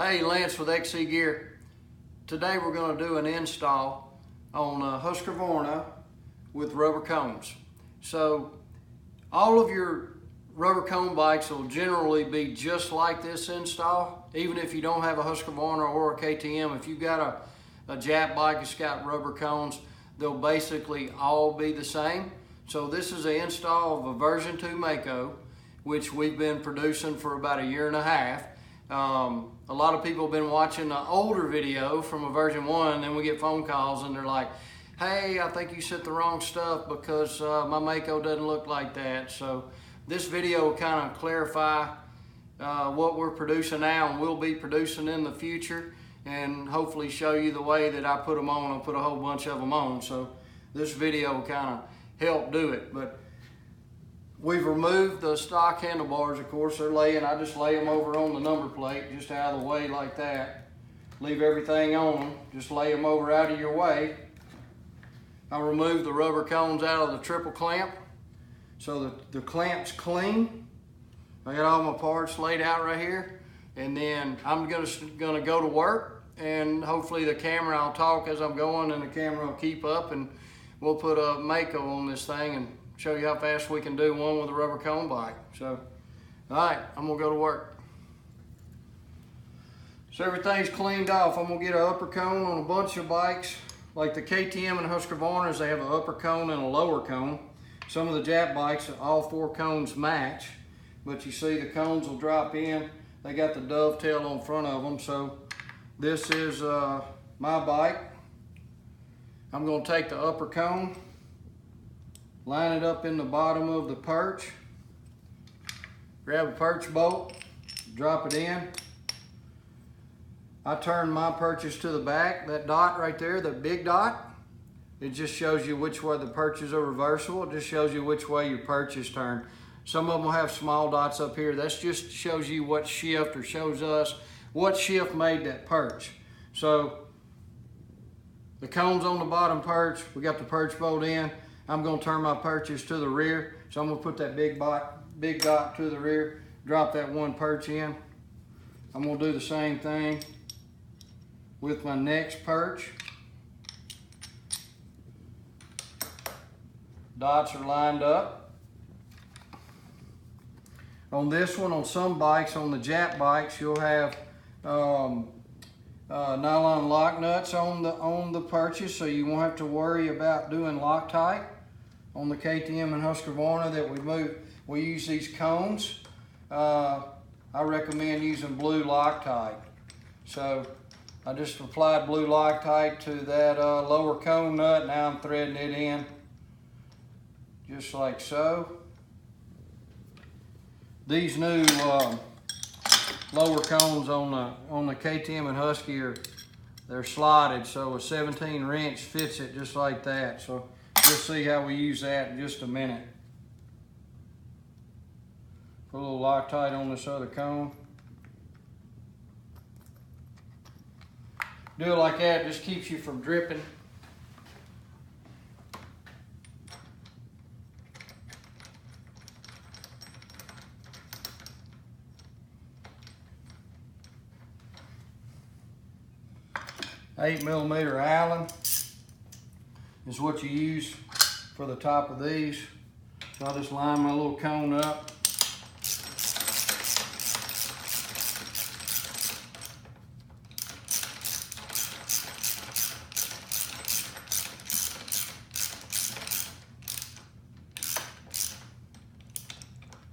Hey, Lance with XC Gear. Today we're going to do an install on Husqvarna with rubber cones. So all of your rubber cone bikes will generally be just like this install. Even if you don't have a Husqvarna or a KTM, if you've got a Jap bike that's got rubber cones, they'll basically all be the same. So this is an install of a version 2 MAKO, which we've been producing for about a year and a half. A lot of people have been watching an older video from a version 1, and then we get phone calls and they're like, hey, I think you sent the wrong stuff because my MAKO doesn't look like that. So this video will kind of clarify what we're producing now and will be producing in the future, and hopefully show you the way that I put them on. I'll put a whole bunch of them on. So this video will kind of help do it. But we've removed the stock handlebars, of course. They're laying, I just lay them over on the number plate, just out of the way like that. Leave everything on them, just lay them over out of your way. I removed the rubber cones out of the triple clamp, so the clamp's clean. I got all my parts laid out right here, and then I'm gonna go to work, and hopefully the camera, I'll talk as I'm going, and the camera will keep up, and we'll put a MAKO on this thing and show you how fast we can do one with a rubber cone bike. So, all right, I'm gonna go to work. So everything's cleaned off. I'm gonna get an upper cone on a bunch of bikes. Like the KTM and Husqvarnas, they have an upper cone and a lower cone. Some of the Jap bikes, all 4 cones match, but you see the cones will drop in. They got the dovetail on front of them. So this is my bike. I'm gonna take the upper cone, line it up in the bottom of the perch, grab a perch bolt, drop it in. I turn my perches to the back. That dot right there, the big dot, it just shows you which way the perches are reversible. It just shows you which way your perches turn. Some of them will have small dots up here. That just shows you what shift, or shows us what shift made that perch. So the cone's on the bottom perch, we got the perch bolt in. I'm gonna turn my perches to the rear. So I'm gonna put that big dot to the rear, drop that one perch in. I'm gonna do the same thing with my next perch. Dots are lined up. On this one, on some bikes, on the Jap bikes, you'll have nylon lock nuts on the perches, so you won't have to worry about doing Loctite. On the KTM and Husqvarna that we use these cones. I recommend using blue Loctite. So I just applied blue Loctite to that lower cone nut. Now I'm threading it in, just like so. These new lower cones on the KTM and Husky they're slotted, so a 17 wrench fits it just like that. So we'll see how we use that in just a minute. Put a little Loctite on this other cone. Do it like that, just keeps you from dripping. $8mm Allen is what you use for the top of these. So I'll just line my little cone up.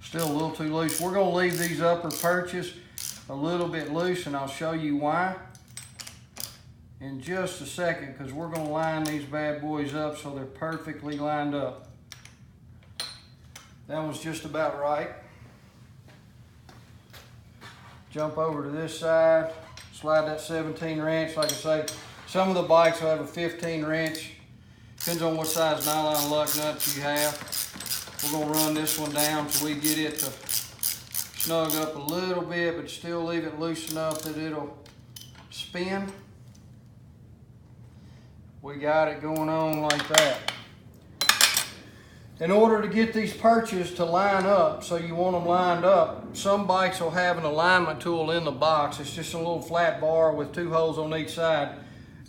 Still a little too loose. We're gonna leave these upper perches a little bit loose, and I'll show you why in just a second, because we're gonna line these bad boys up so they're perfectly lined up. That one's just about right. Jump over to this side, slide that 17 wrench. Like I say, some of the bikes will have a 15 wrench. Depends on what size nylon lug nuts you have. We're gonna run this one down so we get it to snug up a little bit, but still leave it loose enough that it'll spin. We got it going on like that. in order to get these perches to line up, so you want them lined up, some bikes will have an alignment tool in the box. It's just a little flat bar with 2 holes on each side.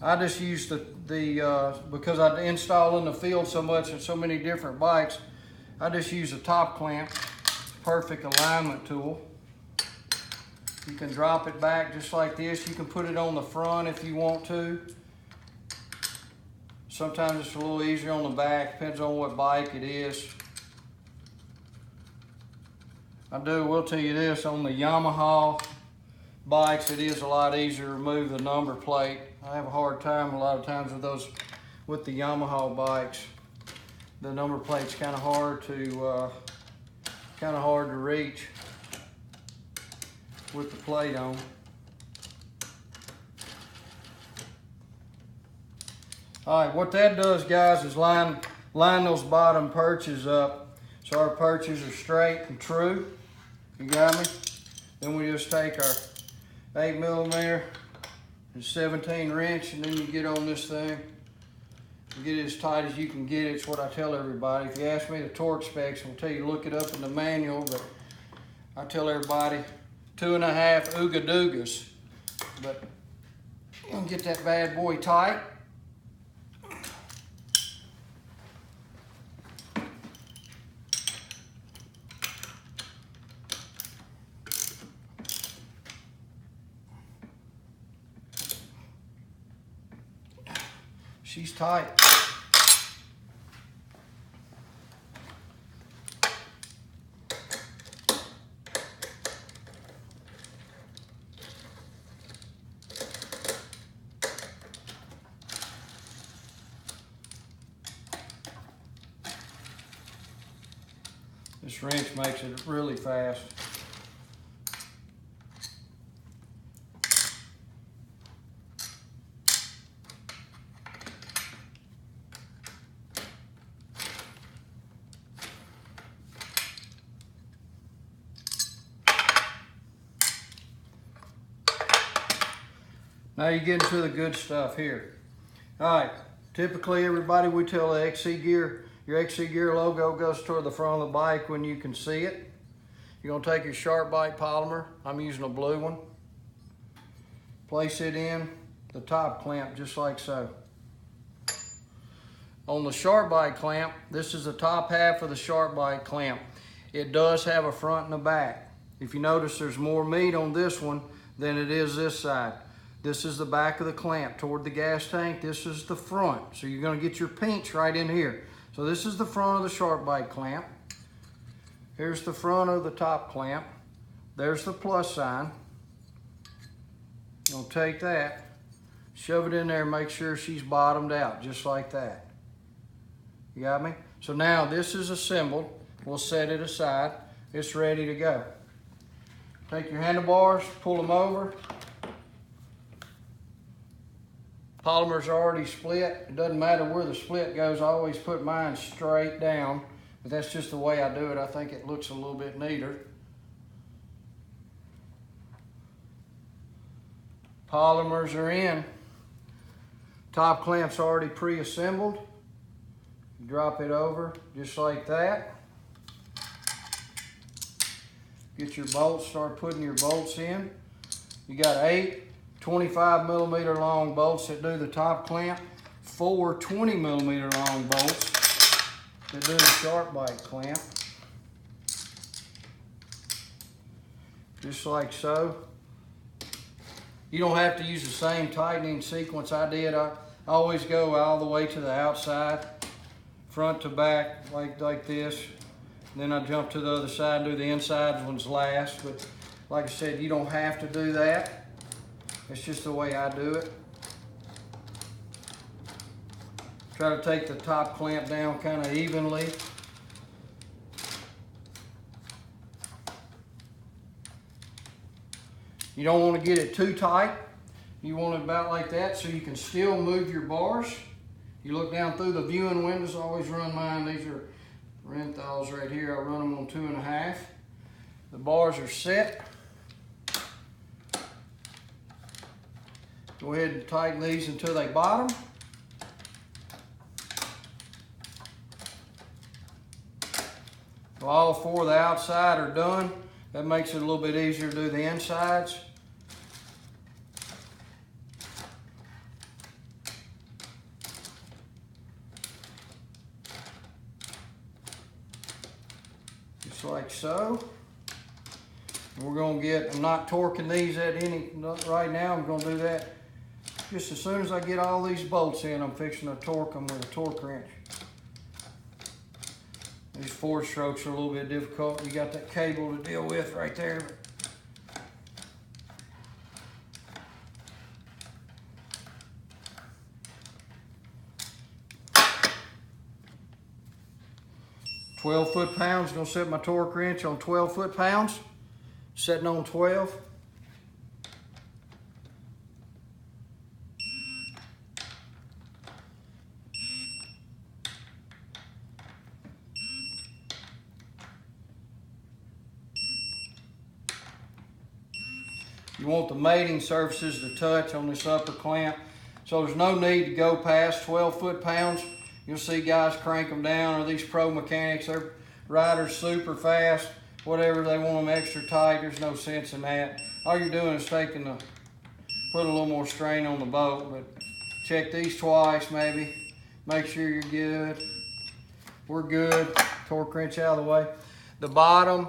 I just use because I install in the field so much and so many different bikes, I just use a top clamp, perfect alignment tool. You can drop it back just like this. You can put it on the front if you want to. Sometimes it's a little easier on the back, depends on what bike it is. Will tell you this, on the Yamaha bikes, it is a lot easier to remove the number plate. I have a hard time a lot of times with the Yamaha bikes. The number plate's kind of hard to reach with the plate on. All right, what that does, guys, is line those bottom perches up so our perches are straight and true. You got me? Then we just take our 8mm and 17 wrench, and then you get on this thing and get it as tight as you can get it. It's what I tell everybody. If you ask me the torque specs, I'll tell you to look it up in the manual, but I tell everybody 2.5 ooga-doogas. But you get that bad boy tight. She's tight. This wrench makes it really fast. Now you get into the good stuff here. All right, typically everybody, we tell the XC Gear, your XC Gear logo goes toward the front of the bike when you can see it. You're gonna take your Sharp Bite polymer, I'm using a blue one. Place it in the top clamp just like so. On the Sharp Bite clamp, this is the top half of the Sharp Bite clamp. It does have a front and a back. If you notice, there's more meat on this one than it is this side. This is the back of the clamp toward the gas tank. This is the front. So you're gonna get your pinch right in here. So this is the front of the Sharp Bite clamp. Here's the front of the top clamp. There's the plus sign. You'll take that, shove it in there, make sure she's bottomed out, just like that. You got me? So now this is assembled. We'll set it aside. It's ready to go. Take your handlebars, pull them over. Polymer's already split. It doesn't matter where the split goes. I always put mine straight down, but that's just the way I do it. I think it looks a little bit neater. Polymers are in. Top clamp's already pre-assembled. Drop it over just like that. Get your bolts, start putting your bolts in. You got 8 25mm long bolts that do the top clamp, 4 20mm long bolts that do the Sharp Bite clamp. Just like so. You don't have to use the same tightening sequence I did. I always go all the way to the outside, front to back, like this. And then I jump to the other side and do the inside ones last. But like I said, you don't have to do that. It's just the way I do it. Try to take the top clamp down kind of evenly. You don't want to get it too tight. You want it about like that so you can still move your bars. You look down through the viewing windows. I always run mine. These are Renthals right here. I run them on 2.5. The bars are set. Go ahead and tighten these until they bottom. So all 4 of the outside are done. That makes it a little bit easier to do the insides. Just like so. We're gonna get, I'm not torquing these at any right now. I'm gonna do that just as soon as I get all these bolts in. I'm fixing to torque them with a torque wrench. These 4-strokes are a little bit difficult. You got that cable to deal with right there. 12 foot-pounds, gonna set my torque wrench on 12 foot-pounds. Setting on 12. You want the mating surfaces to touch on this upper clamp. So there's no need to go past 12 foot-pounds. You'll see guys crank them down, or these pro mechanics, they're riders super fast, whatever, they want them extra tight. There's no sense in that. All you're doing is put a little more strain on the boat, but check these twice maybe. Make sure you're good. We're good. Torque wrench out of the way. The bottom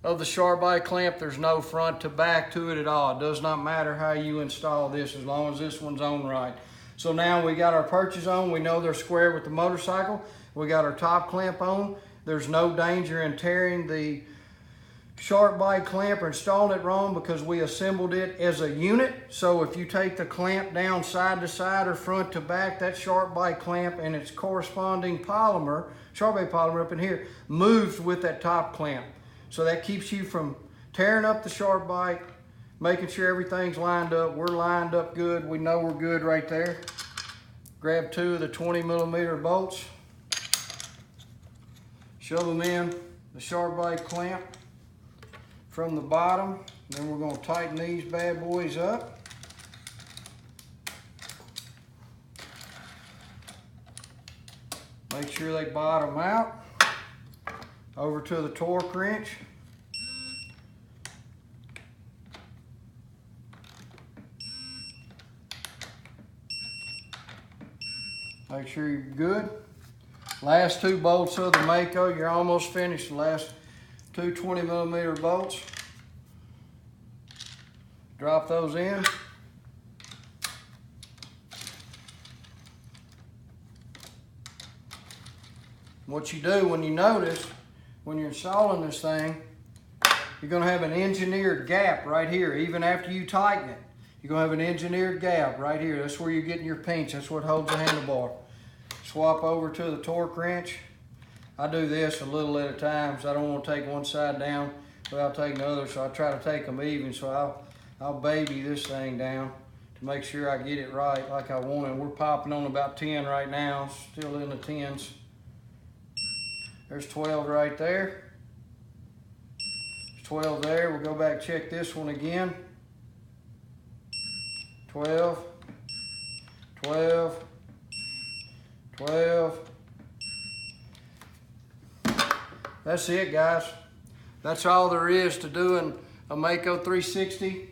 of the sharp bite clamp, there's no front to back to it at all. It does not matter how you install this as long as this one's on right. So now we got our perches on. We know they're square with the motorcycle. We got our top clamp on. There's no danger in tearing the sharp bite clamp or installing it wrong because we assembled it as a unit. So if you take the clamp down side to side or front to back, that sharp bite clamp and its corresponding polymer, sharp bite polymer up in here, moves with that top clamp. So that keeps you from tearing up the sharp bite, making sure everything's lined up. We're lined up good. We know we're good right there. Grab 2 of the 20mm bolts. Shove them in the sharp bite clamp from the bottom. Then we're going to tighten these bad boys up. Make sure they bottom out. Over to the torque wrench. Make sure you're good. Last 2 bolts of the MAKO, you're almost finished. The last 2 20mm bolts. Drop those in. What you do when you notice, when you're installing this thing, you're gonna have an engineered gap right here. Even after you tighten it, you're gonna have an engineered gap right here. That's where you're getting your pinch. That's what holds the handlebar. Swap over to the torque wrench. I do this a little at a time, so I don't want to take one side down without taking the other, so I try to take them even. So I'll baby this thing down to make sure I get it right like I want it. We're popping on about 10 right now, still in the 10s. There's 12 right there. There's 12 there. We'll go back, check this one again. 12, 12, 12. That's it, guys. That's all there is to doing a MAKO360.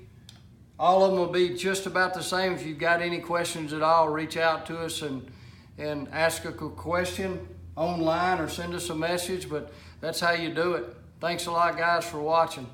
All of them will be just about the same. If you've got any questions at all, reach out to us and ask a question online or send us a message, but that's how you do it. Thanks a lot, guys, for watching.